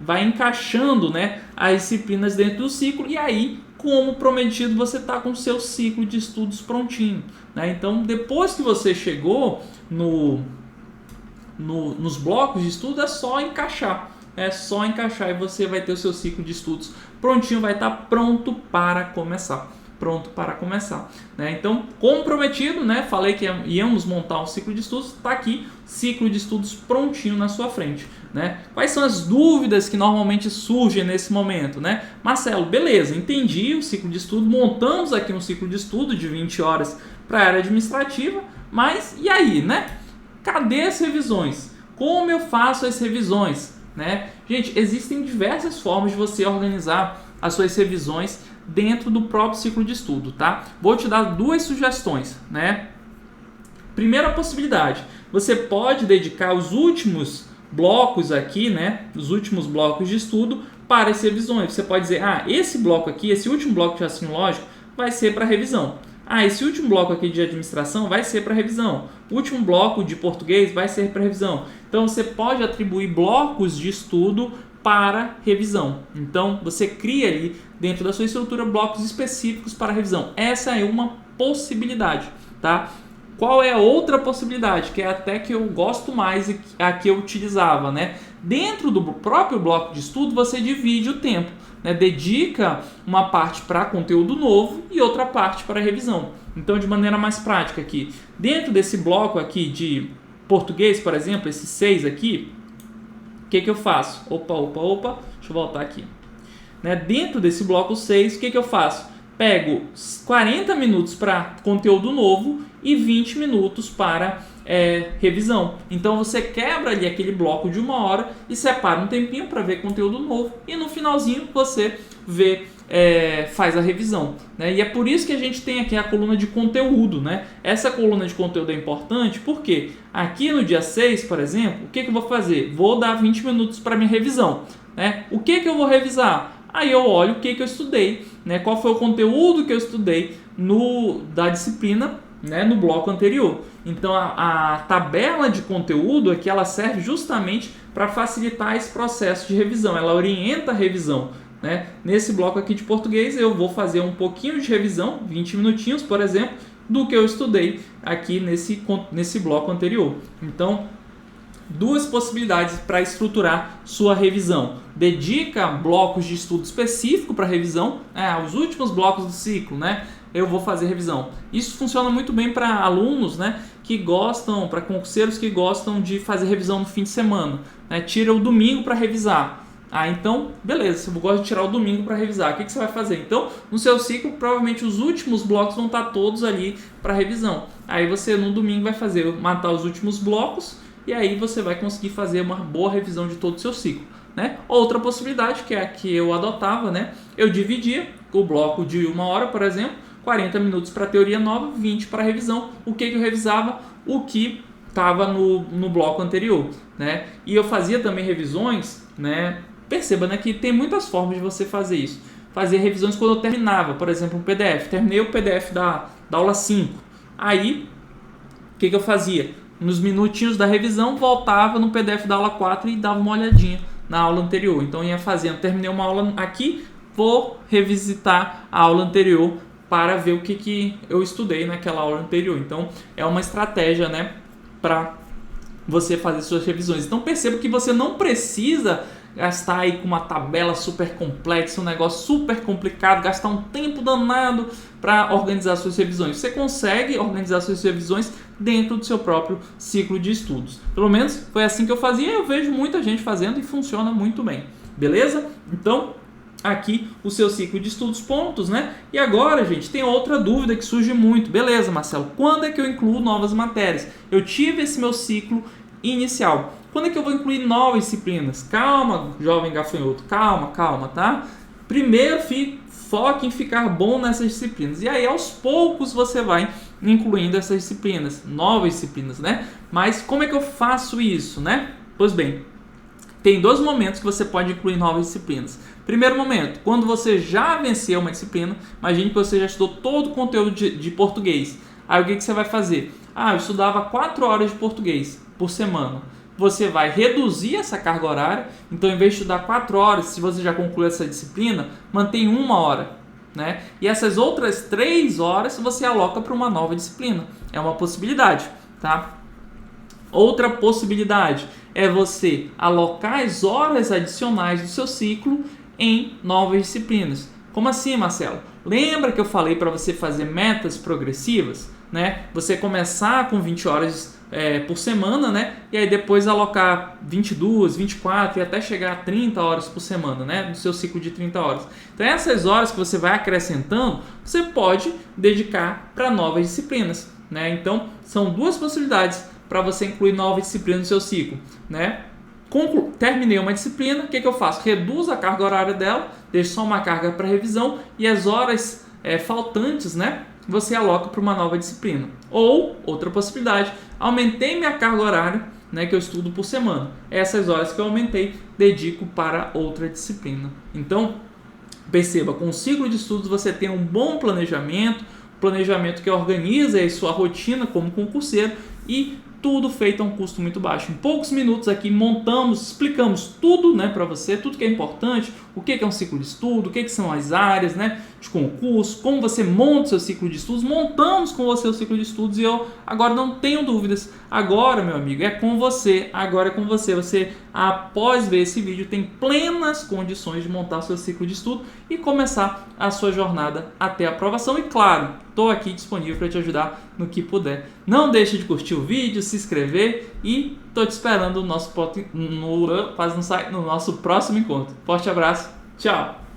vai encaixando, né, as disciplinas dentro do ciclo, e aí, como prometido, você está com o seu ciclo de estudos prontinho, né? Então, depois que você chegou nos blocos de estudo, é só encaixar. É só encaixar e você vai ter o seu ciclo de estudos prontinho, vai estar pronto para começar. Pronto para começar, né? Então, como prometido, né? Falei que íamos montar um ciclo de estudos, está aqui, ciclo de estudos prontinho na sua frente, né? Quais são as dúvidas que normalmente surgem nesse momento, né? Marcelo, beleza, entendi o ciclo de estudo, montamos aqui um ciclo de estudo de 20 horas para a área administrativa, mas e aí, né? Cadê as revisões? Como eu faço as revisões, né? Gente, existem diversas formas de você organizar as suas revisões dentro do próprio ciclo de estudo, tá? Vou te dar duas sugestões, né? Primeira possibilidade, você pode dedicar os últimos blocos aqui, né? Os últimos blocos de estudo para as revisões. Você pode dizer, esse bloco aqui, esse último bloco de raciocínio lógico vai ser para revisão. Esse último bloco aqui de administração vai ser para revisão. O último bloco de português vai ser para revisão. Então, você pode atribuir blocos de estudo para revisão. Então, você cria ali dentro da sua estrutura blocos específicos para revisão. Essa é uma possibilidade, tá? Qual é a outra possibilidade, que é até que eu gosto mais e a que eu utilizava, né? Dentro do próprio bloco de estudo, você divide o tempo, né? Dedica uma parte para conteúdo novo e outra parte para revisão. Então, de maneira mais prática aqui, dentro desse bloco aqui de português, por exemplo, esses 6 aqui, o que eu faço? Opa, deixa eu voltar aqui. Né? Dentro desse bloco 6, o que eu faço? Pego 40 minutos para conteúdo novo e 20 minutos para revisão. Então, você quebra ali aquele bloco de 1 hora e separa um tempinho para ver conteúdo novo e no finalzinho você faz a revisão, né? E é por isso que a gente tem aqui a coluna de conteúdo, né? Essa coluna de conteúdo é importante porque aqui no dia 6, por exemplo, o que eu vou fazer? Vou dar 20 minutos para minha revisão, né? O que eu vou revisar? Aí eu olho o que eu estudei, né? Qual foi o conteúdo que eu estudei da disciplina, né? No bloco anterior. Então a tabela de conteúdo aqui ela serve justamente para facilitar esse processo de revisão. Ela orienta a revisão, né? Nesse bloco aqui de português eu vou fazer um pouquinho de revisão, 20 minutinhos, por exemplo, do que eu estudei aqui nesse bloco anterior. Então, duas possibilidades para estruturar sua revisão. Dedica blocos de estudo específico para revisão, os últimos blocos do ciclo, né? Eu vou fazer revisão. Isso funciona muito bem para alunos, né, que gostam, para concurseiros que gostam de fazer revisão no fim de semana, né? Tira o domingo para revisar. Então, beleza, eu gosto de tirar o domingo para revisar. O que você vai fazer? Então, no seu ciclo, provavelmente os últimos blocos vão estar todos ali para revisão. Aí você, no domingo, vai matar os últimos blocos e aí você vai conseguir fazer uma boa revisão de todo o seu ciclo, né? Outra possibilidade, que é a que eu adotava, né? Eu dividia o bloco de 1 hora, por exemplo, 40 minutos para teoria nova, 20 para revisão. O que eu revisava? O que estava no bloco anterior, né? E eu fazia também revisões, né? Perceba, né, que tem muitas formas de você fazer isso. Fazer revisões quando eu terminava, por exemplo, um PDF. Terminei o PDF da aula 5. Aí, o que eu fazia? Nos minutinhos da revisão, voltava no PDF da aula 4 e dava uma olhadinha na aula anterior. Então, ia fazendo. Terminei uma aula aqui, vou revisitar a aula anterior para ver o que eu estudei naquela aula anterior. Então, é uma estratégia, né, para você fazer suas revisões. Então, perceba que você não precisa gastar aí com uma tabela super complexa, um negócio super complicado, gastar um tempo danado para organizar suas revisões. Você consegue organizar suas revisões dentro do seu próprio ciclo de estudos. Pelo menos foi assim que eu fazia e eu vejo muita gente fazendo e funciona muito bem. Beleza? Então, aqui o seu ciclo de estudos pontos, né? E agora, gente, tem outra dúvida que surge muito. Beleza, Marcelo, quando é que eu incluo novas matérias? Eu tive esse meu ciclo inicial. Quando é que eu vou incluir novas disciplinas? Calma, jovem gafanhoto, calma, tá? Primeiro, foque em ficar bom nessas disciplinas. E aí, aos poucos, você vai incluindo essas disciplinas, novas disciplinas, né? Mas como é que eu faço isso, né? Pois bem, tem dois momentos que você pode incluir novas disciplinas. Primeiro momento, quando você já venceu uma disciplina, imagine que você já estudou todo o conteúdo de português. Aí o que você vai fazer? Eu estudava 4 horas de português por semana. Você vai reduzir essa carga horária, então em vez de estudar 4 horas, se você já concluiu essa disciplina, mantém 1 hora. Né? E essas outras 3 horas você aloca para uma nova disciplina. É uma possibilidade, tá? Outra possibilidade é você alocar as horas adicionais do seu ciclo em novas disciplinas. Como assim, Marcelo? Lembra que eu falei para você fazer metas progressivas? Né? Você começar com 20 horas por semana, né? E aí depois alocar 22, 24 e até chegar a 30 horas por semana, né? No seu ciclo de 30 horas. Então essas horas que você vai acrescentando, você pode dedicar para novas disciplinas, né? Então são duas possibilidades para você incluir novas disciplinas no seu ciclo, né? Terminei uma disciplina, o que eu faço? Reduzo a carga horária dela, deixo só uma carga para revisão e as horas faltantes, né? Você aloca para uma nova disciplina. Ou, outra possibilidade, aumentei minha carga horária, né, que eu estudo por semana. Essas horas que eu aumentei, dedico para outra disciplina. Então, perceba, com o ciclo de estudos você tem um bom planejamento que organiza a sua rotina como concurseiro e tudo feito a um custo muito baixo. Em poucos minutos aqui explicamos tudo, né, para você, tudo que é importante, o que é um ciclo de estudo, o que são as áreas, né, de concurso, como você monta o seu ciclo de estudos. Montamos com você o ciclo de estudos e eu agora não tenho dúvidas. Agora, meu amigo, é com você. Agora é com você. Você, após ver esse vídeo, tem plenas condições de montar o seu ciclo de estudo e começar a sua jornada até a aprovação. E claro, estou aqui disponível para te ajudar no que puder. Não deixe de curtir o vídeo, se inscrever e estou te esperando no nosso próximo encontro. Forte abraço, tchau!